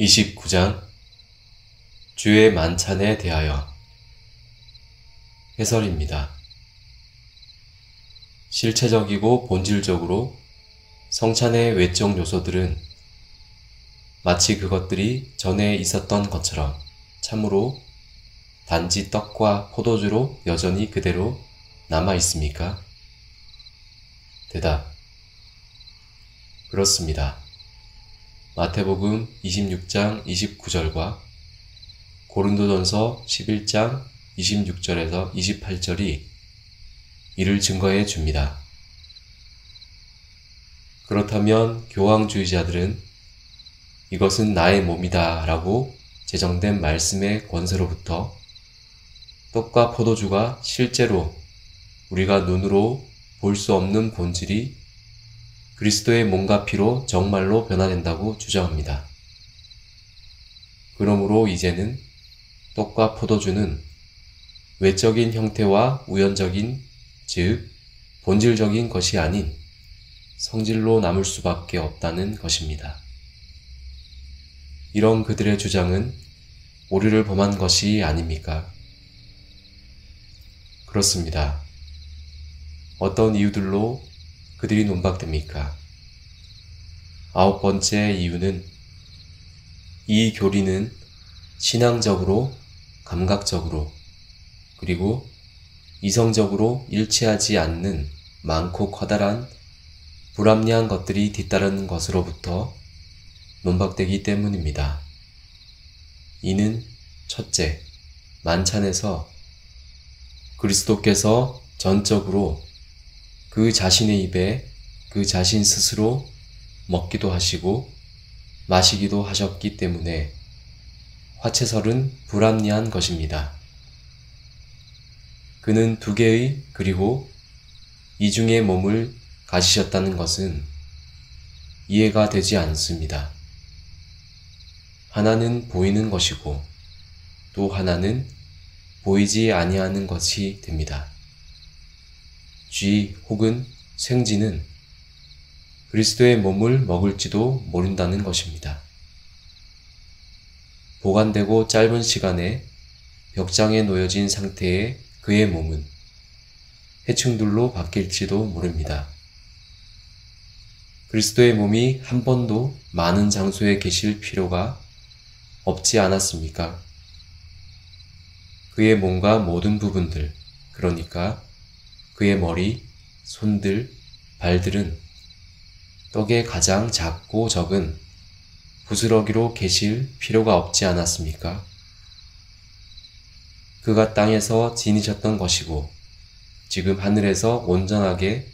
29장 주의 만찬에 대하여 해설입니다. 실체적이고 본질적으로 성찬의 외적 요소들은 마치 그것들이 전에 있었던 것처럼 참으로 단지 떡과 포도주로 여전히 그대로 남아 있습니까? 대답: 그렇습니다. 마태복음 26장 29절과 고린도전서 11장 26절에서 28절이 이를 증거해 줍니다. 그렇다면 교황주의자들은 이것은 나의 몸이다 라고 제정된 말씀의 권세로부터 떡과 포도주가 실제로 우리가 눈으로 볼 수 없는 본질이 그리스도의 몸과 피로 정말로 변화된다고 주장합니다. 그러므로 이제는 떡과 포도주는 외적인 형태와 우연적인, 즉 본질적인 것이 아닌 성질로 남을 수밖에 없다는 것입니다. 이런 그들의 주장은 오류를 범한 것이 아닙니까? 그렇습니다. 어떤 이유들로 그들이 논박됩니까? 9번째 이유는 이 교리는 신앙적으로, 감각적으로, 그리고 이성적으로 일치하지 않는 많고 커다란 불합리한 것들이 뒤따르는 것으로부터 논박되기 때문입니다. 이는 첫째, 만찬에서 그리스도께서 전적으로 그 자신의 입에 그 자신 스스로 먹기도 하시고 마시기도 하셨기 때문에 화채설은 불합리한 것입니다. 그는 두 개의 그리고 이중의 몸을 가지셨다는 것은 이해가 되지 않습니다. 하나는 보이는 것이고 또 하나는 보이지 아니하는 것이 됩니다. 쥐 혹은 생쥐는 그리스도의 몸을 먹을지도 모른다는 것입니다. 보관되고 짧은 시간에 벽장에 놓여진 상태의 그의 몸은 해충들로 바뀔지도 모릅니다. 그리스도의 몸이 한 번도 많은 장소에 계실 필요가 없지 않았습니까? 그의 몸과 모든 부분들, 그러니까 그의 머리, 손들, 발들은 떡의 가장 작고 적은 부스러기로 계실 필요가 없지 않았습니까? 그가 땅에서 지니셨던 것이고 지금 하늘에서 온전하게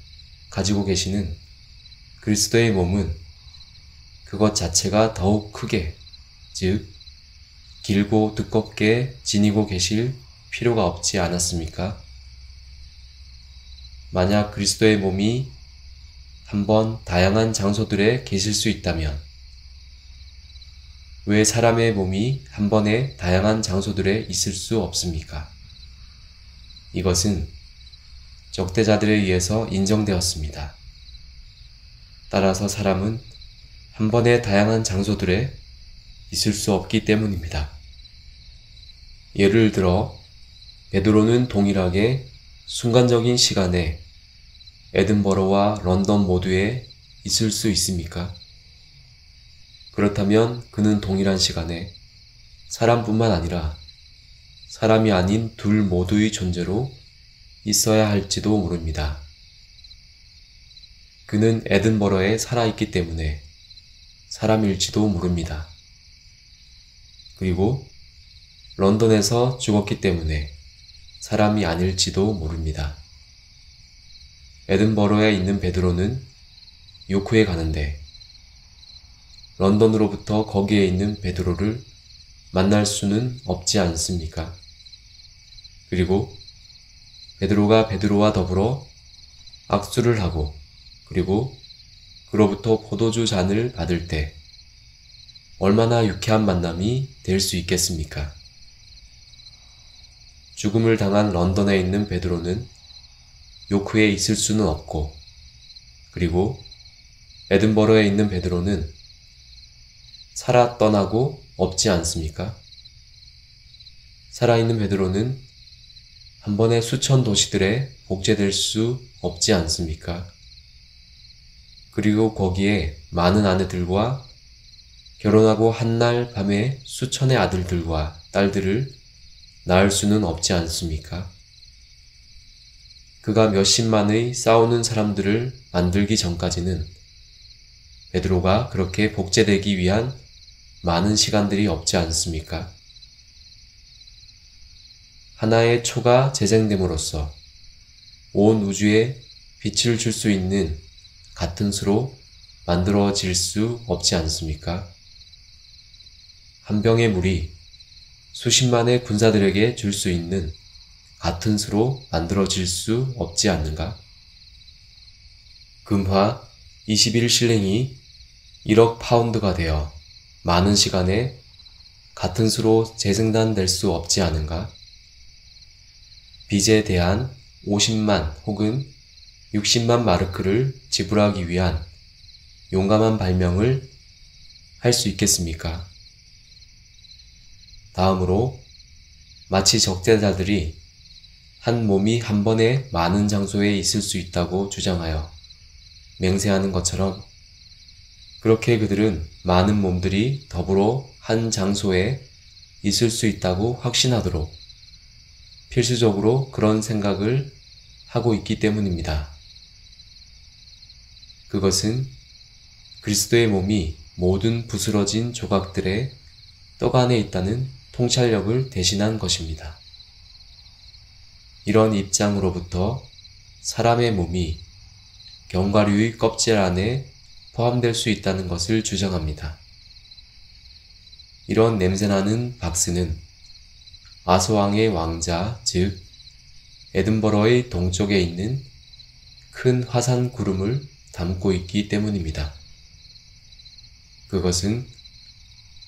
가지고 계시는 그리스도의 몸은 그것 자체가 더욱 크게, 즉 길고 두껍게 지니고 계실 필요가 없지 않았습니까? 만약 그리스도의 몸이 한번 다양한 장소들에 계실 수 있다면 왜 사람의 몸이 한 번에 다양한 장소들에 있을 수 없습니까? 이것은 적대자들에 의해서 인정되었습니다. 따라서 사람은 한 번에 다양한 장소들에 있을 수 없기 때문입니다. 예를 들어 베드로는 동일하게 순간적인 시간에 에든버러와 런던 모두에 있을 수 있습니까? 그렇다면 그는 동일한 시간에 사람뿐만 아니라 사람이 아닌 둘 모두의 존재로 있어야 할지도 모릅니다. 그는 에든버러에 살아있기 때문에 사람일지도 모릅니다. 그리고 런던에서 죽었기 때문에 사람이 아닐지도 모릅니다. 에든버러에 있는 베드로는 요크에 가는데 런던으로부터 거기에 있는 베드로를 만날 수는 없지 않습니까? 그리고 베드로가 베드로와 더불어 악수를 하고 그리고 그로부터 포도주 잔을 받을 때 얼마나 유쾌한 만남이 될 수 있겠습니까? 죽음을 당한 런던에 있는 베드로는 요크에 있을 수는 없고 그리고 에든버러에 있는 베드로는 살아 떠나고 없지 않습니까? 살아있는 베드로는 한 번에 수천 도시들에 복제될 수 없지 않습니까? 그리고 거기에 많은 아내들과 결혼하고 한날 밤에 수천의 아들들과 딸들을 낳을 수는 없지 않습니까? 그가 몇십만의 싸우는 사람들을 만들기 전까지는 베드로가 그렇게 복제되기 위한 많은 시간들이 없지 않습니까? 하나의 초가 재생됨으로써 온 우주에 빛을 줄 수 있는 같은 수로 만들어질 수 없지 않습니까? 한 병의 물이 수십만의 군사들에게 줄 수 있는 같은 수로 만들어질 수 없지 않는가? 금화 21실링이 1억 파운드가 되어 많은 시간에 같은 수로 재생산될 수 없지 않은가? 빚에 대한 50만 혹은 60만 마르크를 지불하기 위한 용감한 발명을 할 수 있겠습니까? 다음으로 마치 적대자들이 한 몸이 한 번에 많은 장소에 있을 수 있다고 주장하여 맹세하는 것처럼 그렇게 그들은 많은 몸들이 더불어 한 장소에 있을 수 있다고 확신하도록 필수적으로 그런 생각을 하고 있기 때문입니다. 그것은 그리스도의 몸이 모든 부스러진 조각들의 떡 안에 있다는 통찰력을 대신한 것입니다. 이런 입장으로부터 사람의 몸이 견과류의 껍질 안에 포함될 수 있다는 것을 주장합니다. 이런 냄새나는 박스는 아소왕의 왕자, 즉 에든버러의 동쪽에 있는 큰 화산 구름을 담고 있기 때문입니다. 그것은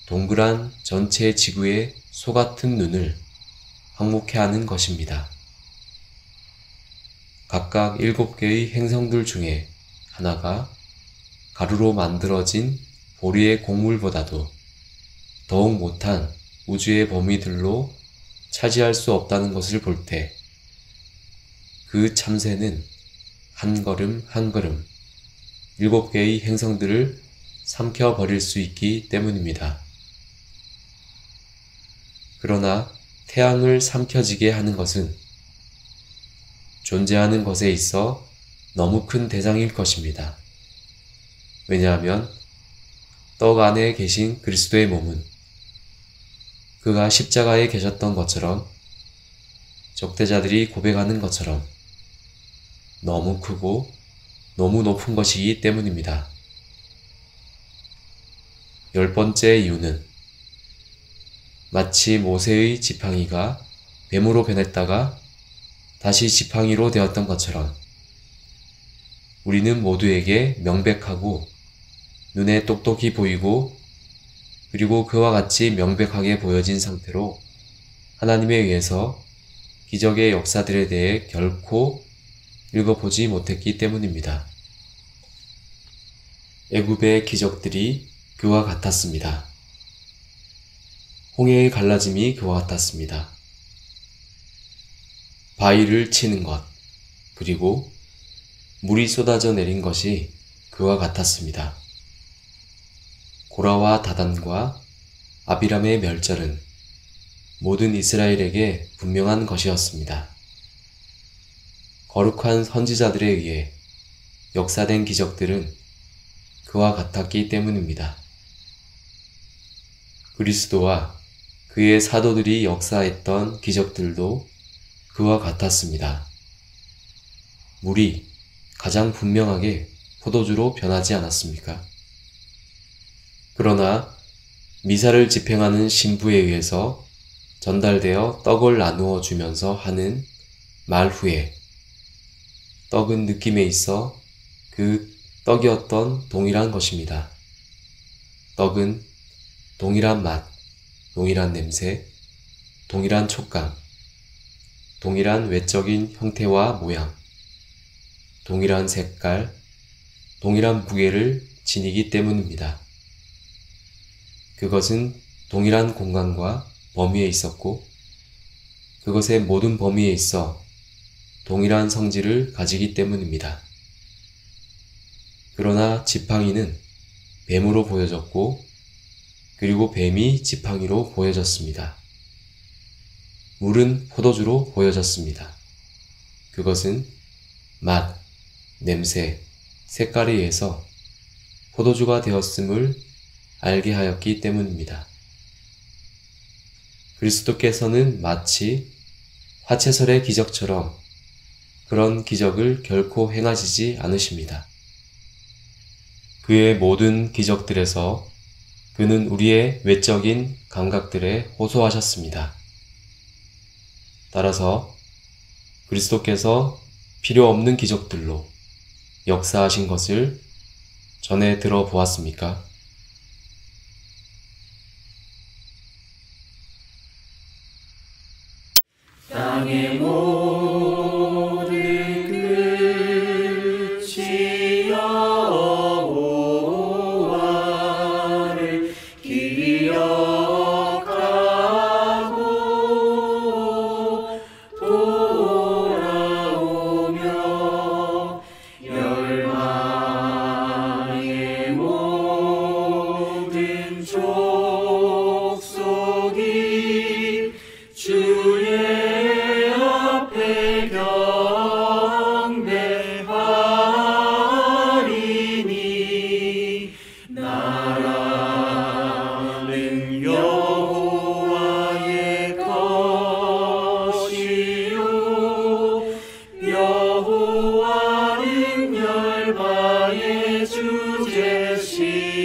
동그란 전체 지구의 소 같은 눈을 황목해 하는 것입니다. 각각 7개의 행성들 중에 하나가 가루로 만들어진 보리의 곡물보다도 더욱 못한 우주의 범위들로 차지할 수 없다는 것을 볼 때 그 참새는 한 걸음 한 걸음 7개의 행성들을 삼켜버릴 수 있기 때문입니다. 그러나 태양을 삼켜지게 하는 것은 존재하는 것에 있어 너무 큰 대상일 것입니다. 왜냐하면 떡 안에 계신 그리스도의 몸은 그가 십자가에 계셨던 것처럼 적대자들이 고백하는 것처럼 너무 크고 너무 높은 것이기 때문입니다. 10번째 이유는 마치 모세의 지팡이가 뱀으로 변했다가 다시 지팡이로 되었던 것처럼 우리는 모두에게 명백하고 눈에 똑똑히 보이고 그리고 그와 같이 명백하게 보여진 상태로 하나님에 의해서 기적의 역사들에 대해 결코 읽어보지 못했기 때문입니다. 애굽의 기적들이 그와 같았습니다. 홍해의 갈라짐이 그와 같았습니다. 바위를 치는 것, 그리고 물이 쏟아져 내린 것이 그와 같았습니다. 고라와 다단과 아비람의 멸절은 모든 이스라엘에게 분명한 것이었습니다. 거룩한 선지자들에 의해 역사된 기적들은 그와 같았기 때문입니다. 그리스도와 그의 사도들이 역사했던 기적들도 그와 같았습니다. 물이 가장 분명하게 포도주로 변하지 않았습니까? 그러나 미사를 집행하는 신부에 의해서 전달되어 떡을 나누어 주면서 하는 말 후에 떡은 느낌에 있어 그 떡이었던 동일한 것입니다. 떡은 동일한 맛, 동일한 냄새, 동일한 촉감, 동일한 외적인 형태와 모양, 동일한 색깔, 동일한 무게를 지니기 때문입니다. 그것은 동일한 공간과 범위에 있었고 그것의 모든 범위에 있어 동일한 성질을 가지기 때문입니다. 그러나 지팡이는 뱀으로 보여졌고 그리고 뱀이 지팡이로 보여졌습니다. 물은 포도주로 보여졌습니다. 그것은 맛, 냄새, 색깔에 의해서 포도주가 되었음을 알게 하였기 때문입니다. 그리스도께서는 마치 화채설의 기적처럼 그런 기적을 결코 행하시지 않으십니다. 그의 모든 기적들에서 그는 우리의 외적인 감각들에 호소하셨습니다. 따라서 그리스도께서 필요 없는 기적들로 역사하신 것을 전에 들어보았습니까? 땅의 모든 끝이 여호와를 기억하고 돌아오며 열방의 모든 족속이 주의 경배하리니 나라는 여호와의 것이요 여호와는 열방의 주제시